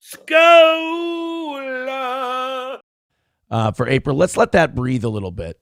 Scola. For April. Let's let that breathe a little bit.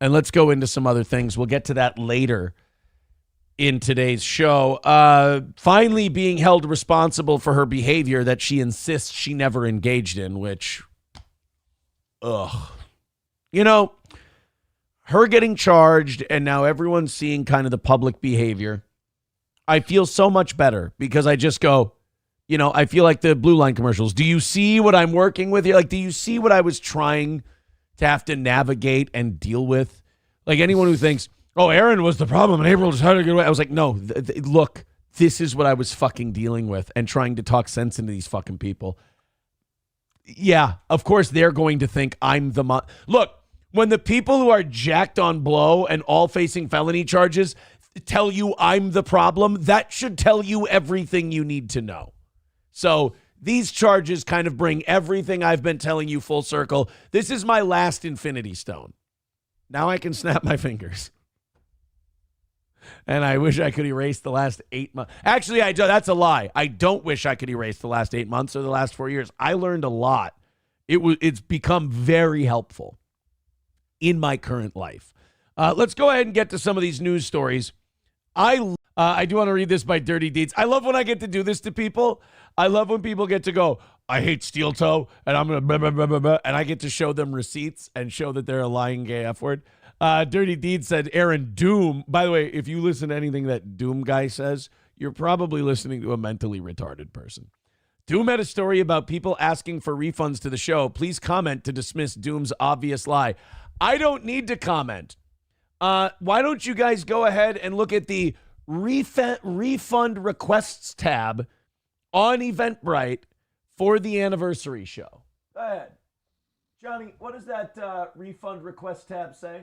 And let's go into some other things. We'll get to that later in today's show. Finally being held responsible for her behavior that she insists she never engaged in, which, you know, her getting charged and now everyone's seeing kind of the public behavior. I feel so much better because I just go, you know, I feel like the Blue Line commercials. Do you see what I'm working with here? Like, do you see what I was trying to have to navigate and deal with? Like, anyone who thinks, oh, Aaron was the problem and April just had to get away. I was like, no, look, this is what I was fucking dealing with and trying to talk sense into these fucking people. Yeah, of course they're going to think I'm the Look, when the people who are jacked on blow and all facing felony charges tell you I'm the problem, that should tell you everything you need to know. So these charges kind of bring everything I've been telling you full circle. This is my last Infinity Stone. Now I can snap my fingers. And I wish I could erase the last 8 months. Actually, that's a lie. I don't wish I could erase the last 8 months or the last 4 years. I learned a lot. It's become very helpful in my current life. Let's go ahead and get to some of these news stories. I do want to read this by Dirty Deeds. I love when I get to do this to people. I love when people get to go, I hate steel toe, and I'm going to blah, blah, blah, blah, blah, and I get to show them receipts and show that they're a lying gay F word. Dirty Deeds said, Aaron, Doom. By the way, if you listen to anything that Doom guy says, you're probably listening to a mentally retarded person. Doom had a story about people asking for refunds to the show. Please comment to dismiss Doom's obvious lie. I don't need to comment. Why don't you guys go ahead and look at the refund requests tab on Eventbrite for the anniversary show. Go ahead. Johnny, what does that refund request tab say?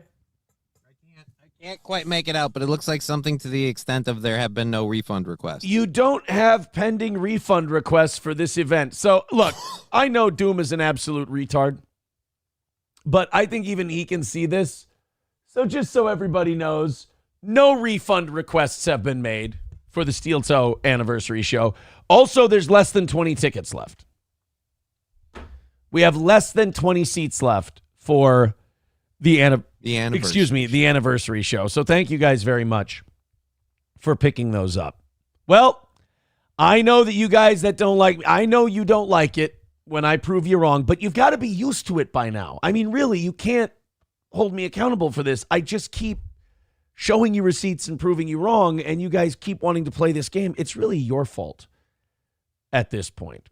I can't quite make it out, but it looks like something to the extent of there have been no refund requests. You don't have pending refund requests for this event. So, look, I know Doom is an absolute retard, but I think even he can see this. So just so everybody knows, no refund requests have been made for the Steel Toe anniversary show. Also, there's less than 20 tickets left. We have less than 20 seats left for the anniversary show. So thank you guys very much for picking those up. Well, I know that you guys that don't like, I know you don't like it when I prove you wrong, but you've got to be used to it by now. I mean, really, you can't hold me accountable for this. I just keep showing you receipts and proving you wrong, and you guys keep wanting to play this game. It's really your fault at this point.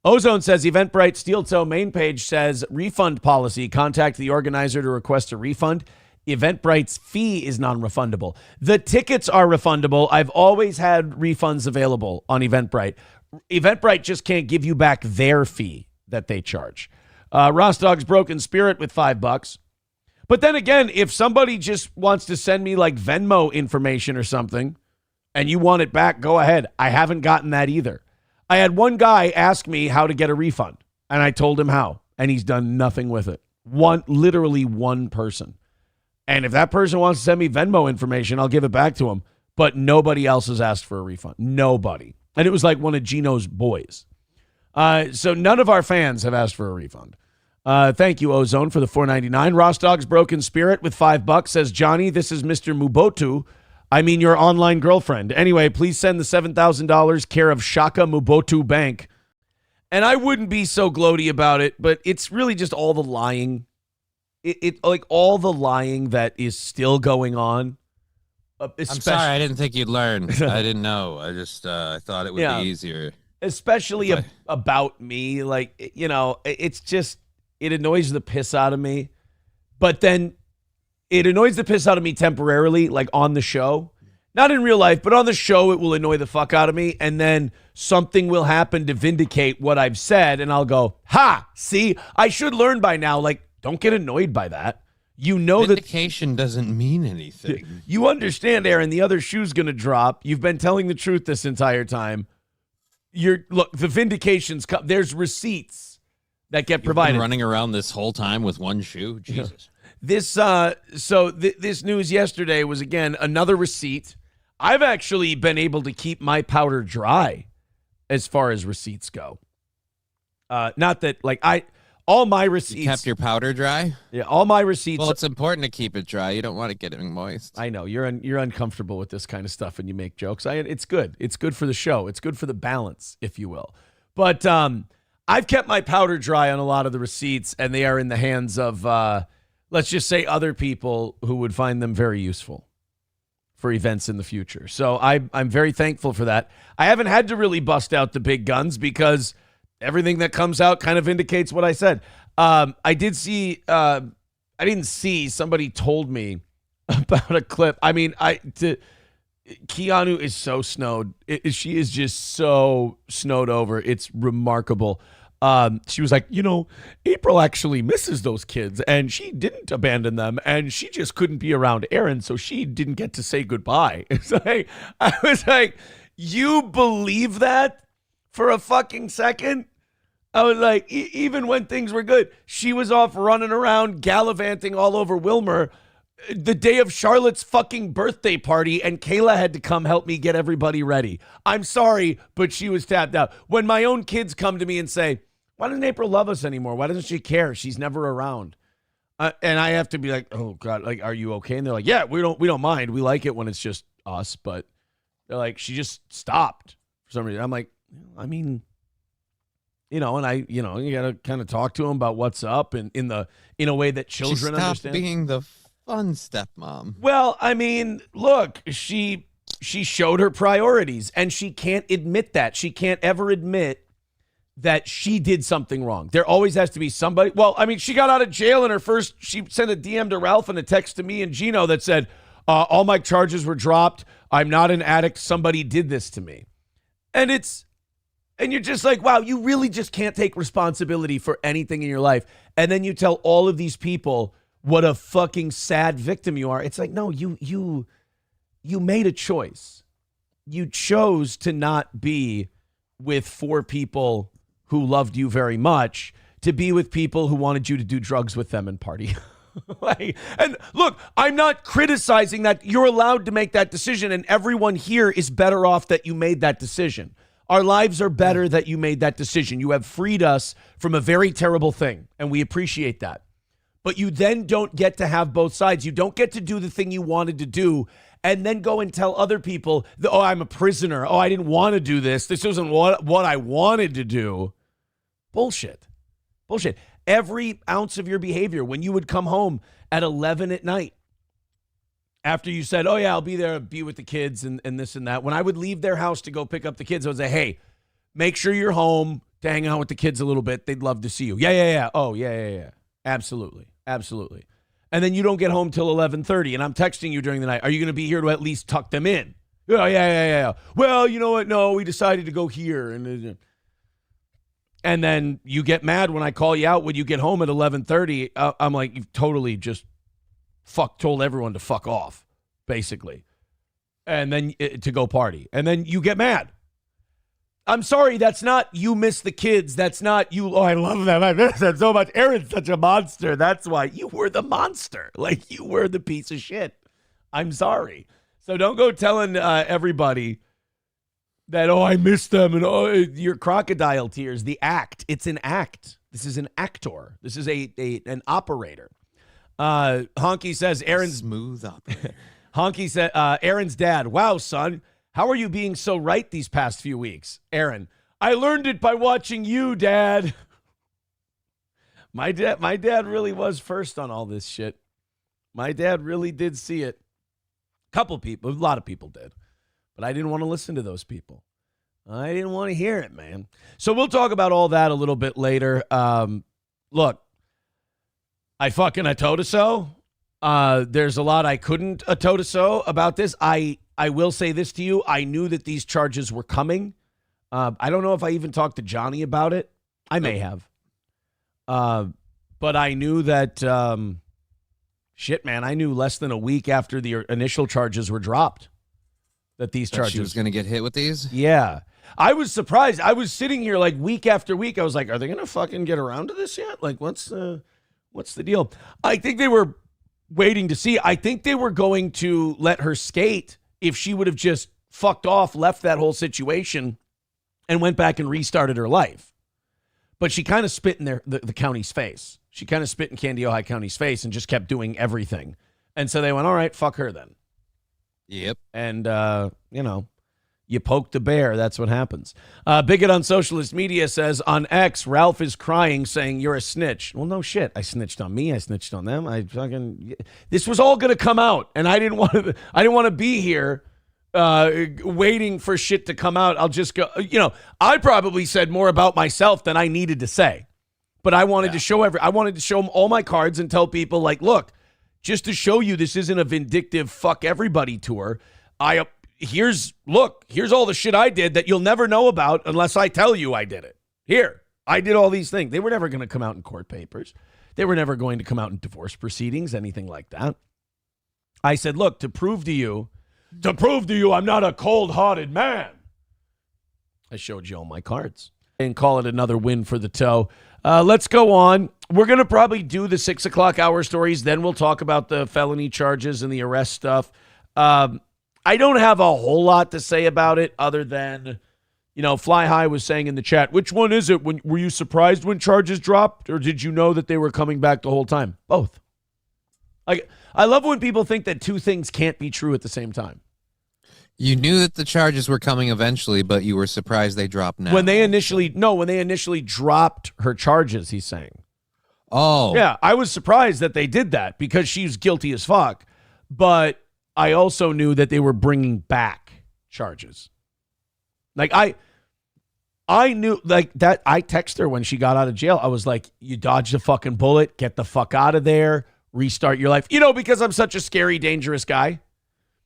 Ozone says Eventbrite Steel Toe main page says refund policy. Contact the organizer to request a refund. Eventbrite's fee is non-refundable. The tickets are refundable. I've always had refunds available on Eventbrite. Eventbrite just can't give you back their fee that they charge. Rostog's Broken Spirit with $5. But then again, if somebody just wants to send me like Venmo information or something and you want it back, go ahead. I haven't gotten that either. I had one guy ask me how to get a refund, and I told him how, and he's done nothing with it. Literally one person. And if that person wants to send me Venmo information, I'll give it back to him. But nobody else has asked for a refund. Nobody. And it was like one of Gino's boys. So none of our fans have asked for a refund. Thank you, Ozone, for the $4.99. Rostog's Broken Spirit with $5 says, Johnny, this is Mr. Mubotu. I mean your online girlfriend. Anyway, please send the $7,000 care of Shaka Mubotu Bank. And I wouldn't be so gloaty about it, but it's really just all the lying. It like all the lying that is still going on. I'm sorry, I didn't think you'd learn. I didn't know. I just I thought it would be easier. Especially about me. Like, you know, it's just, it annoys the piss out of me. But then it annoys the piss out of me temporarily, like on the show. Not in real life, but on the show, it will annoy the fuck out of me. And then something will happen to vindicate what I've said. And I'll go, ha, see, I should learn by now. Like, don't get annoyed by that. You know that vindication doesn't mean anything. You understand, Aaron, the other shoe's going to drop. You've been telling the truth this entire time. Look, the vindications come. There's receipts that get provided. Been running around this whole time with one shoe? Jesus. This news yesterday was, again, another receipt. I've actually been able to keep my powder dry as far as receipts go. Not that all my receipts. You kept your powder dry? Yeah, all my receipts. Well, it's important to keep it dry. You don't want it getting moist. I know you're uncomfortable with this kind of stuff and you make jokes. It's good. It's good for the show. It's good for the balance, if you will. But I've kept my powder dry on a lot of the receipts, and they are in the hands of, let's just say, other people who would find them very useful for events in the future. So I'm very thankful for that. I haven't had to really bust out the big guns because everything that comes out kind of indicates what I said. I didn't see, somebody told me about a clip. I mean, Keanu is so snowed. She is just so snowed over. It's remarkable. She was like, April actually misses those kids and she didn't abandon them and she just couldn't be around Aaron, so she didn't get to say goodbye. It's like, I was like, you believe that for a fucking second? I was like, even when things were good, she was off running around, gallivanting all over Wilmer the day of Charlotte's fucking birthday party, and Kayla had to come help me get everybody ready. I'm sorry, but she was tapped out. When my own kids come to me and say, why doesn't April love us anymore? Why doesn't she care? She's never around. And I have to be like, oh God, like, are you okay? And they're like, yeah, we don't mind. We like it when it's just us, but they're like, she just stopped for some reason. I'm like, I mean, and I, you got to kind of talk to them about what's up and in a way that children understand. Being the fun stepmom. Well, I mean, look, she showed her priorities and she can't admit that. She can't ever admit that she did something wrong. There always has to be somebody. Well, I mean, she got out of jail and she sent a DM to Ralph and a text to me and Gino that said, all my charges were dropped. I'm not an addict. Somebody did this to me. And you're just like, wow, you really just can't take responsibility for anything in your life. And then you tell all of these people what a fucking sad victim you are. It's like, no, you made a choice. You chose to not be with 4 people who loved you very much, to be with people who wanted you to do drugs with them and party. And look, I'm not criticizing that. You're allowed to make that decision, and everyone here is better off that you made that decision. Our lives are better that you made that decision. You have freed us from a very terrible thing, and we appreciate that. But you then don't get to have both sides. You don't get to do the thing you wanted to do and then go and tell other people, oh, I'm a prisoner. Oh, I didn't want to do this. This isn't what I wanted to do. Bullshit. Every ounce of your behavior, when you would come home at 11 at night, after you said, oh, yeah, I'll be there, be with the kids and this and that. When I would leave their house to go pick up the kids, I would say, hey, make sure you're home to hang out with the kids a little bit. They'd love to see you. Yeah. Oh, yeah. Absolutely. And then you don't get home till 11:30, and I'm texting you during the night. Are you going to be here to at least tuck them in? Oh, yeah. Well, you know what? No, we decided to go here. And then you get mad when I call you out when you get home at 11:30. I'm like, you've totally just told everyone to fuck off, basically. And then to go party. And then you get mad. I'm sorry, that's not you miss the kids. That's not you. Oh, I love them. I miss them so much. Aaron's such a monster. That's why you were the monster. Like, you were the piece of shit. I'm sorry. So don't go telling everybody that, oh, I miss them. And oh, your crocodile tears. The act. It's an act. This is an actor. This is an operator. Honky says Aaron's smooth operator. Honky said Aaron's dad. Wow, son. How are you being so right these past few weeks? Aaron, I learned it by watching you, Dad. My dad really was first on all this shit. My dad really did see it. A lot of people did. But I didn't want to listen to those people. I didn't want to hear it, man. So we'll talk about all that a little bit later. Look, I fucking atoto-so. There's a lot I couldn't atoto-so about this. I will say this to you. I knew that these charges were coming. I don't know if I even talked to Johnny about it. I may have. But I knew that, shit, man, I knew less than a week after the initial charges were dropped that these charges. She was going to get hit with these? Yeah. I was surprised. I was sitting here like week after week. I was like, are they going to fucking get around to this yet? Like, what's the deal? I think they were waiting to see. I think they were going to let her skate if she would have just fucked off, left that whole situation, and went back and restarted her life. But she kind of spit in the county's face. She kind of spit in Candy Ojai County's face and just kept doing everything. And so they went, all right, fuck her then. Yep. And, you poke the bear. That's what happens. Bigot on socialist media says, on X, Ralph is crying saying you're a snitch. Well, no shit. I snitched on me. I snitched on them. This was all going to come out. And I didn't want to be here waiting for shit to come out. I'll just go, I probably said more about myself than I needed to say, but I wanted to show I wanted to show them all my cards and tell people like, look, just to show you, this isn't a vindictive fuck everybody tour. Here's all the shit I did that you'll never know about unless I tell you I did it. Here, I did all these things. They were never going to come out in court papers. They were never going to come out in divorce proceedings, anything like that. I said, look, to prove to you I'm not a cold-hearted man. I showed you all my cards and call it another win for the toe. Let's go on. We're going to probably do the 6 o'clock hour stories. Then we'll talk about the felony charges and the arrest stuff. I don't have a whole lot to say about it other than, Fly High was saying in the chat, which one is it? Were you surprised when charges dropped, or did you know that they were coming back the whole time? Both. I love when people think that two things can't be true at the same time. You knew that the charges were coming eventually, but you were surprised they dropped now. When they initially dropped her charges, he's saying. Oh. Yeah, I was surprised that they did that because she's guilty as fuck. But I also knew that they were bringing back charges. Like, I knew, like, that. I texted her when she got out of jail. I was like, you dodged a fucking bullet. Get the fuck out of there. Restart your life. Because I'm such a scary, dangerous guy.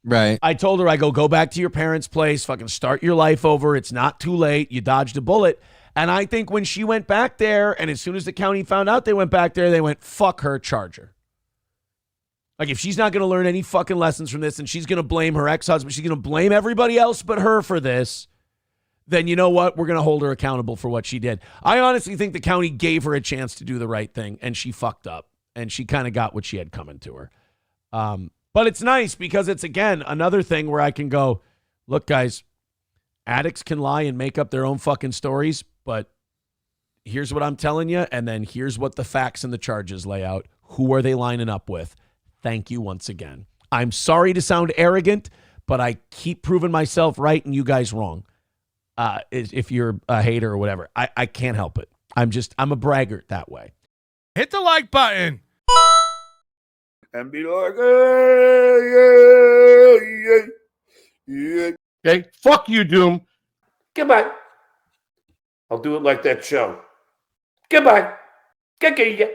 Right. I told her, I go back to your parents' place, fucking start your life over. It's not too late. You dodged a bullet. And I think when she went back there, and as soon as the county found out they went back there, they went, fuck her, charge her. Like, if she's not going to learn any fucking lessons from this and she's going to blame her ex-husband, she's going to blame everybody else but her for this, then you know what? We're going to hold her accountable for what she did. I honestly think the county gave her a chance to do the right thing, and she fucked up, and she kind of got what she had coming to her. But it's nice because it's, again, another thing where I can go, look, guys, addicts can lie and make up their own fucking stories, but here's what I'm telling you, and then here's what the facts and the charges lay out. Who are they lining up with? Thank you once again. I'm sorry to sound arrogant, but I keep proving myself right and you guys wrong. If you're a hater or whatever, I can't help it. I'm a braggart that way. Hit the like button. And be like, hey, yeah. Okay, fuck you, Doom. Goodbye. I'll do it like that show. Goodbye. Good.